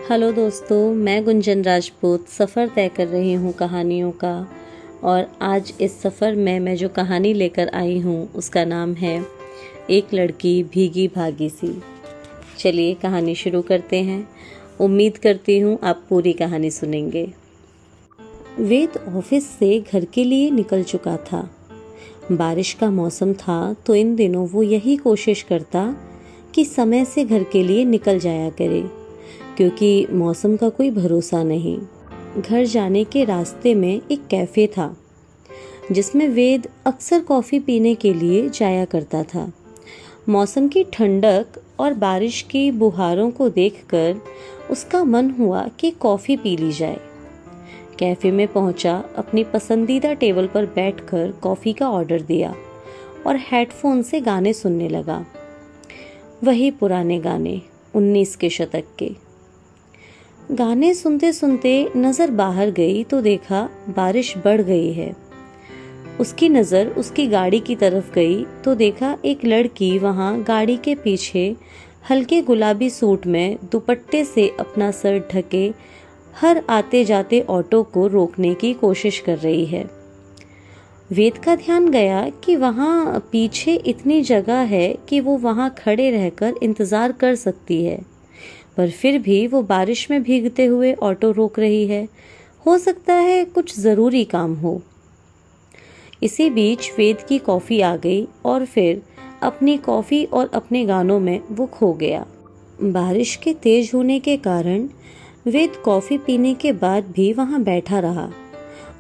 Hello दोस्तों, मैं गुंजन राजपूत सफ़र तय कर रही हूँ कहानियों का। और आज इस सफ़र में मैं जो कहानी लेकर आई हूँ उसका नाम है एक लड़की भीगी भागी सी। चलिए कहानी शुरू करते हैं। उम्मीद करती हूँ आप पूरी कहानी सुनेंगे। वेद ऑफिस से घर के लिए निकल चुका था। बारिश का मौसम था तो इन दिनों वो यही कोशिश करता कि समय से घर के लिए निकल जाया करे, क्योंकि मौसम का कोई भरोसा नहीं। घर जाने के रास्ते में एक कैफ़े था जिसमें वेद अक्सर कॉफ़ी पीने के लिए जाया करता था। मौसम की ठंडक और बारिश की बुहारों को देखकर उसका मन हुआ कि कॉफ़ी पी ली जाए। कैफ़े में पहुंचा, अपनी पसंदीदा टेबल पर बैठकर कॉफ़ी का ऑर्डर दिया और हेडफोन से गाने सुनने लगा। वही पुराने गाने 19 के शतक के। गाने सुनते सुनते नज़र बाहर गई तो देखा बारिश बढ़ गई है। उसकी नज़र उसकी गाड़ी की तरफ गई तो देखा एक लड़की वहाँ गाड़ी के पीछे हल्के गुलाबी सूट में दुपट्टे से अपना सर ढके हर आते जाते ऑटो को रोकने की कोशिश कर रही है। वेद का ध्यान गया कि वहाँ पीछे इतनी जगह है कि वो वहाँ खड़े रहकर इंतज़ार कर सकती है, पर फिर भी वो बारिश में भीगते हुए ऑटो रोक रही है। हो सकता है कुछ ज़रूरी काम हो। इसी बीच वेद की कॉफ़ी आ गई और फिर अपनी कॉफ़ी और अपने गानों में वो खो गया। बारिश के तेज होने के कारण वेद कॉफ़ी पीने के बाद भी वहाँ बैठा रहा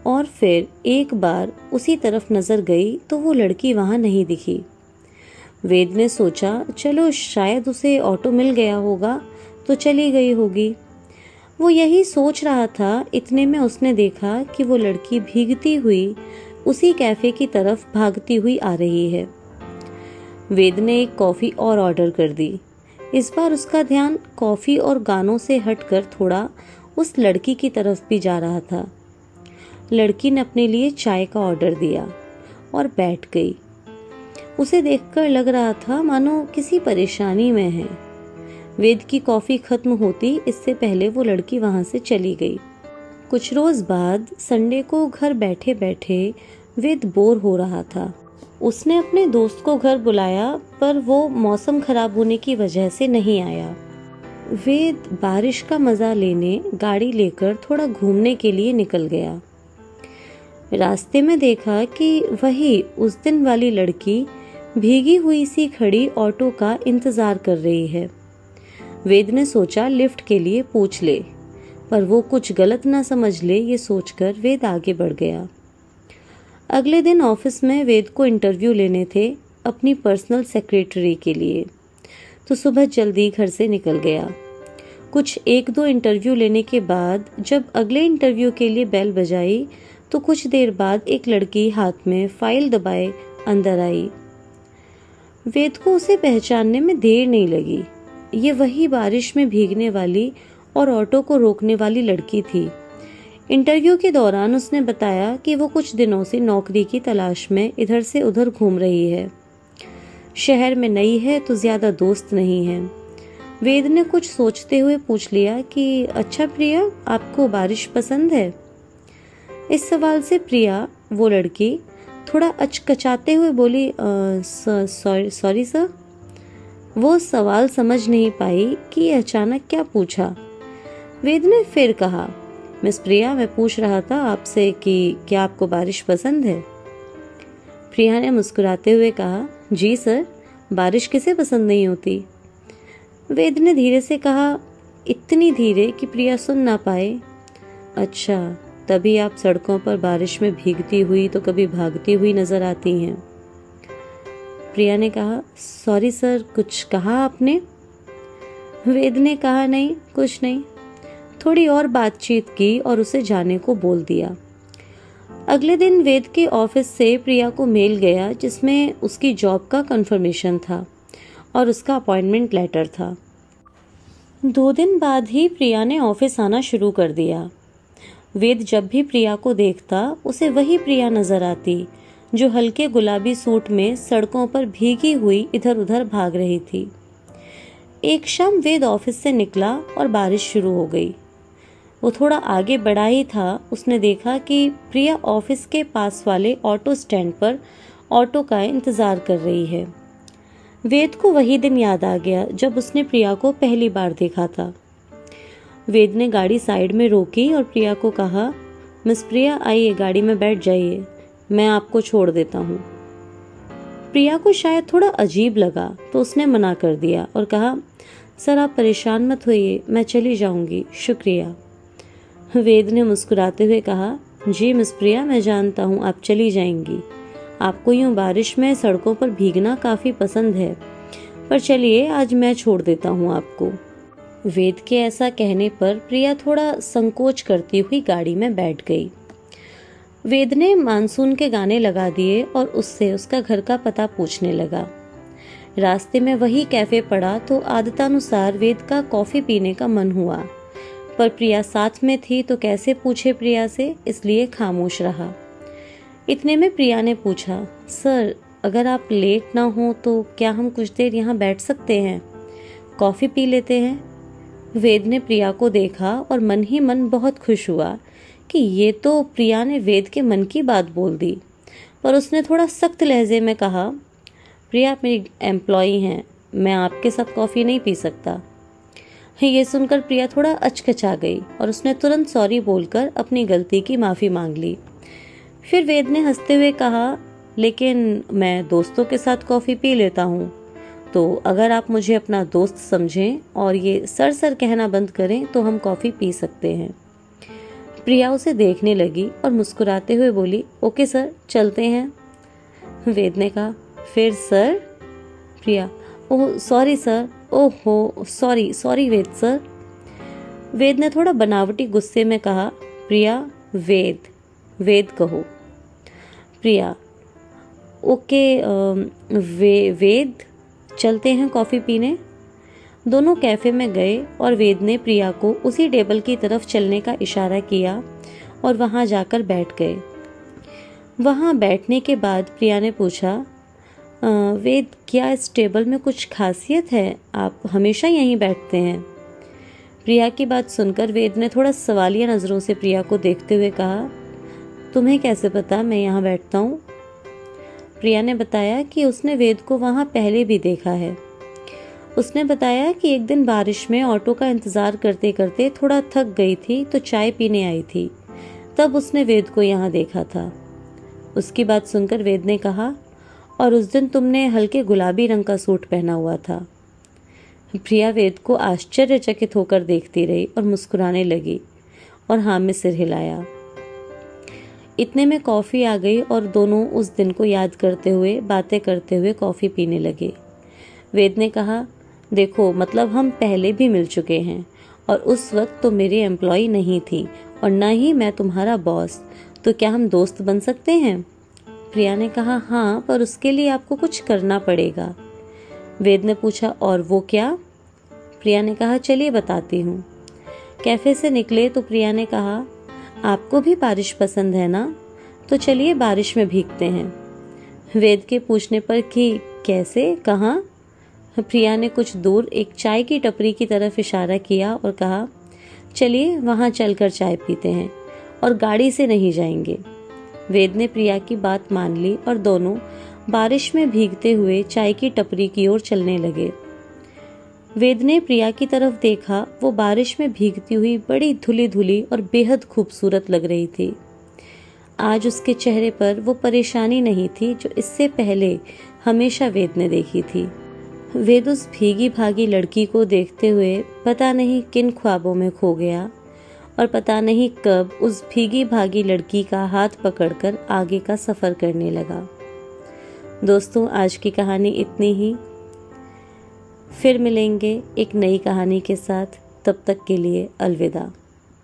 और फिर एक बार उसी तरफ नज़र गई तो वो लड़की वहाँ नहीं दिखी। वेद ने सोचा चलो शायद उसे ऑटो मिल गया होगा तो चली गई होगी। वो यही सोच रहा था, इतने में उसने देखा कि वो लड़की भीगती हुई उसी कैफे की तरफ भागती हुई आ रही है। वेद ने एक कॉफ़ी और ऑर्डर कर दी। इस बार उसका ध्यान कॉफ़ी और गानों से हटकर थोड़ा उस लड़की की तरफ भी जा रहा था। लड़की ने अपने लिए चाय का ऑर्डर दिया और बैठ गई। उसे देखकर लग रहा था मानो किसी परेशानी में है। वेद की कॉफ़ी खत्म होती इससे पहले वो लड़की वहाँ से चली गई। कुछ रोज़ बाद संडे को घर बैठे बैठे वेद बोर हो रहा था। उसने अपने दोस्त को घर बुलाया पर वो मौसम खराब होने की वजह से नहीं आया। वेद बारिश का मज़ा लेने गाड़ी लेकर थोड़ा घूमने के लिए निकल गया। रास्ते में देखा कि वही उस दिन वाली लड़की भीगी हुई सी खड़ी ऑटो का इंतज़ार कर रही है। वेद ने सोचा लिफ्ट के लिए पूछ ले, पर वो कुछ गलत ना समझ ले ये सोचकर वेद आगे बढ़ गया। अगले दिन ऑफिस में वेद को इंटरव्यू लेने थे अपनी पर्सनल सेक्रेटरी के लिए, तो सुबह जल्दी घर से निकल गया। कुछ 1-2 इंटरव्यू लेने के बाद जब अगले इंटरव्यू के लिए बेल बजाई तो कुछ देर बाद एक लड़की हाथ में फाइल दबाए अंदर आई। वेद को उसे पहचानने में देर नहीं लगी। ये वही बारिश में भीगने वाली और ऑटो को रोकने वाली लड़की थी। इंटरव्यू के दौरान उसने बताया कि वो कुछ दिनों से नौकरी की तलाश में इधर से उधर घूम रही है। शहर में नई है तो ज़्यादा दोस्त नहीं है। वेद ने कुछ सोचते हुए पूछ लिया कि अच्छा प्रिया, आपको बारिश पसंद है? इस सवाल से प्रिया, वो लड़की, थोड़ा अचकचाते हुए बोली, सॉरी सर। वो सवाल समझ नहीं पाई कि ये अचानक क्या पूछा। वेद ने फिर कहा, मिस प्रिया, मैं पूछ रहा था आपसे कि क्या आपको बारिश पसंद है? प्रिया ने मुस्कुराते हुए कहा, जी सर, बारिश किसे पसंद नहीं होती। वेद ने धीरे से कहा, इतनी धीरे कि प्रिया सुन ना पाए, अच्छा, तभी आप सड़कों पर बारिश में भीगती हुई तो कभी भागती हुई नजर आती हैं। प्रिया ने कहा, सॉरी सर, कुछ कहा आपने? वेद ने कहा, नहीं कुछ नहीं। थोड़ी और बातचीत की और उसे जाने को बोल दिया। अगले दिन वेद के ऑफिस से प्रिया को मेल गया जिसमें उसकी जॉब का कंफर्मेशन था और उसका अपॉइंटमेंट लेटर था। 2 दिन बाद ही प्रिया ने ऑफिस आना शुरू कर दिया। वेद जब भी प्रिया को देखता उसे वही प्रिया नजर आती जो हल्के गुलाबी सूट में सड़कों पर भीगी हुई इधर उधर भाग रही थी। एक शाम वेद ऑफिस से निकला और बारिश शुरू हो गई। वो थोड़ा आगे बढ़ा ही था, उसने देखा कि प्रिया ऑफिस के पास वाले ऑटो स्टैंड पर ऑटो का इंतजार कर रही है। वेद को वही दिन याद आ गया जब उसने प्रिया को पहली बार देखा था। वेद ने गाड़ी साइड में रोकी और प्रिया को कहा, मिस प्रिया आइए, गाड़ी में बैठ जाइए, मैं आपको छोड़ देता हूँ। प्रिया को शायद थोड़ा अजीब लगा तो उसने मना कर दिया और कहा, सर आप परेशान मत होइए, मैं चली जाऊंगी, शुक्रिया। वेद ने मुस्कुराते हुए कहा, जी मिस प्रिया, मैं जानता हूँ आप चली जाएंगी, आपको यूं बारिश में सड़कों पर भीगना काफी पसंद है, पर चलिए आज मैं छोड़ देता हूँ आपको। वेद के ऐसा कहने पर प्रिया थोड़ा संकोच करती हुई गाड़ी में बैठ गई। वेद ने मानसून के गाने लगा दिए और उससे उसका घर का पता पूछने लगा। रास्ते में वही कैफे पड़ा तो आदतानुसार वेद का कॉफी पीने का मन हुआ, पर प्रिया साथ में थी तो कैसे पूछे प्रिया से, इसलिए खामोश रहा। इतने में प्रिया ने पूछा, सर अगर आप लेट ना हो तो क्या हम कुछ देर यहाँ बैठ सकते हैं, कॉफी पी लेते हैं। वेद ने प्रिया को देखा और मन ही मन बहुत खुश हुआ कि ये तो प्रिया ने वेद के मन की बात बोल दी, पर उसने थोड़ा सख्त लहजे में कहा, प्रिया आप मेरी एम्प्लॉई हैं, मैं आपके साथ कॉफ़ी नहीं पी सकता। ये सुनकर प्रिया थोड़ा अचकचा गई और उसने तुरंत सॉरी बोलकर अपनी गलती की माफ़ी मांग ली। फिर वेद ने हंसते हुए कहा, लेकिन मैं दोस्तों के साथ कॉफ़ी पी लेता हूँ, तो अगर आप मुझे अपना दोस्त समझें और ये सर सर कहना बंद करें तो हम कॉफ़ी पी सकते हैं। प्रिया उसे देखने लगी और मुस्कुराते हुए बोली, ओके सर, चलते हैं। वेद ने कहा, फिर सर? प्रिया, ओह सॉरी सर, ओहो सॉरी वेद सर। वेद ने थोड़ा बनावटी गुस्से में कहा, प्रिया वेद कहो। प्रिया, ओके वेद, चलते हैं कॉफ़ी पीने। दोनों कैफे में गए और वेद ने प्रिया को उसी टेबल की तरफ चलने का इशारा किया और वहां जाकर बैठ गए। वहां बैठने के बाद प्रिया ने पूछा, वेद क्या इस टेबल में कुछ खासियत है, आप हमेशा यहीं बैठते हैं? प्रिया की बात सुनकर वेद ने थोड़ा सवालिया नज़रों से प्रिया को देखते हुए कहा, तुम्हें कैसे पता मैं यहाँ बैठता हूँ? प्रिया ने बताया कि उसने वेद को वहाँ पहले भी देखा है। उसने बताया कि एक दिन बारिश में ऑटो का इंतज़ार करते करते थोड़ा थक गई थी तो चाय पीने आई थी, तब उसने वेद को यहाँ देखा था। उसकी बात सुनकर वेद ने कहा, और उस दिन तुमने हल्के गुलाबी रंग का सूट पहना हुआ था। प्रिया वेद को आश्चर्यचकित होकर देखती रही और मुस्कुराने लगी और हाँ में सिर हिलाया। इतने में कॉफ़ी आ गई और दोनों उस दिन को याद करते हुए बातें करते हुए कॉफ़ी पीने लगे। वेद ने कहा, देखो मतलब हम पहले भी मिल चुके हैं और उस वक्त तो मेरी एम्प्लॉई नहीं थी और ना ही मैं तुम्हारा बॉस, तो क्या हम दोस्त बन सकते हैं? प्रिया ने कहा, हाँ, पर उसके लिए आपको कुछ करना पड़ेगा। वेद ने पूछा, और वो क्या? प्रिया ने कहा, चलिए बताती हूँ। कैफे से निकले तो प्रिया ने कहा, आपको भी बारिश पसंद है ना, तो चलिए बारिश में भीगते हैं। वेद के पूछने पर कि कैसे, कहाँ, प्रिया ने कुछ दूर एक चाय की टपरी की तरफ इशारा किया और कहा, चलिए वहाँ चलकर चाय पीते हैं और गाड़ी से नहीं जाएंगे। वेद ने प्रिया की बात मान ली और दोनों बारिश में भीगते हुए चाय की टपरी की ओर चलने लगे। वेद ने प्रिया की तरफ देखा, वो बारिश में भीगती हुई बड़ी धुली धुली और बेहद खूबसूरत लग रही थी। आज उसके चेहरे पर वो परेशानी नहीं थी जो इससे पहले हमेशा वेद ने देखी थी। वेद उस भीगी भागी लड़की को देखते हुए पता नहीं किन ख्वाबों में खो गया और पता नहीं कब उस भीगी भागी लड़की का हाथ पकड़कर आगे का सफ़र करने लगा। दोस्तों, आज की कहानी इतनी ही। फिर मिलेंगे एक नई कहानी के साथ, तब तक के लिए अलविदा।